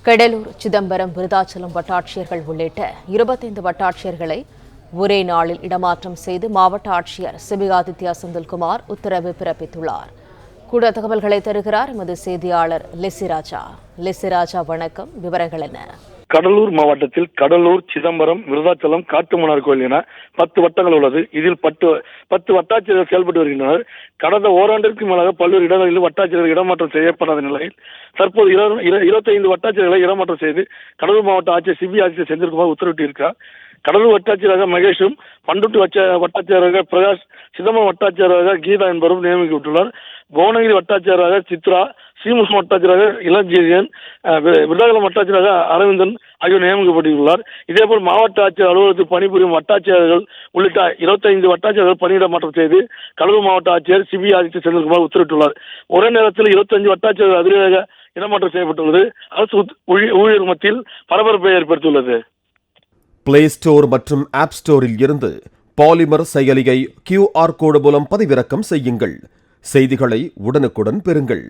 கடலூர், சிதம்பரம், விருதாச்சலம் வட்டாட்சியர்கள் உள்ளிட்ட 25 வட்டாட்சியர்களை ஒரே நாளில் இடமாற்றம் செய்து மாவட்ட ஆட்சியர் சிபி ஆதித்யா செந்தில்குமார் உத்தரவு பிறப்பித்துள்ளார். கூட தகவல்களை தருகிறார் எமது செய்தியாளர் லெசிராஜா. வணக்கம், விவரங்கள் என்ன? கடலூர் மாவட்டத்தில் கடலூர், சிதம்பரம், விருதாச்சலம், காட்டுமன்னார் கோயில் என 10 வட்டங்கள் உள்ளது. இதில் 10 வட்டாட்சியர்கள் செயல்பட்டு வருகின்றனர். கடந்த ஓராண்டிற்கு மேலாக பல்வேறு இடங்களில் வட்டாட்சியர்கள் இடமாற்றம் செய்யப்படாத நிலையில் தற்போது 25 வட்டாட்சியர்களை இடமாற்றம் செய்து கடலூர் மாவட்ட ஆட்சியர் சிபி ஆதித்யா செந்தில்குமார் உத்தரவிட்டிருக்கிறார். கடலூர் வட்டாட்சியராக மகேஷும், பண்ருட்டி வட்டாட்சியராக பிரகாஷ், சிதம்பரம் வட்டாட்சியராக கீதா என்பவரும் நியமிக்கப்பட்டுள்ளார். புவனகிரி வட்டாட்சியராக சித்ரா, ஸ்ரீமுஷ்ணம் வட்டாட்சியராக இளஞ்செழியன், விருதாச்சலம் வட்டாட்சியராக அரவிந்தன் ஆகியோர் நியமிக்கப்பட்டுள்ளார். இதேபோல் மாவட்ட ஆட்சியர் அலுவலகத்தில் பணிபுரியும் வட்டாட்சியர்கள் உள்ளிட்ட 25 வட்டாட்சியர்கள் பணியிட மாற்றம் செய்து கடலூர் மாவட்ட ஆட்சியர் சிபி ஆதித்யா செந்தில்குமார் உத்தரவிட்டுள்ளார். ஒரே நேரத்தில் 25 வட்டாட்சியர்கள் அதிரடியாக இடமாற்றம் செய்யப்பட்டுள்ளது அரசு ஊழியர் மத்தியில் பரபரப்பை ஏற்படுத்தியுள்ளது. பிளே ஸ்டோர் மற்றும் ஆப் ஸ்டோரில் இருந்து பாலிமர் செயலியை QR கோடு மூலம் பதிவிறக்கம் செய்யுங்கள். செய்திகளை உடனுக்குடன் பெறுங்கள்.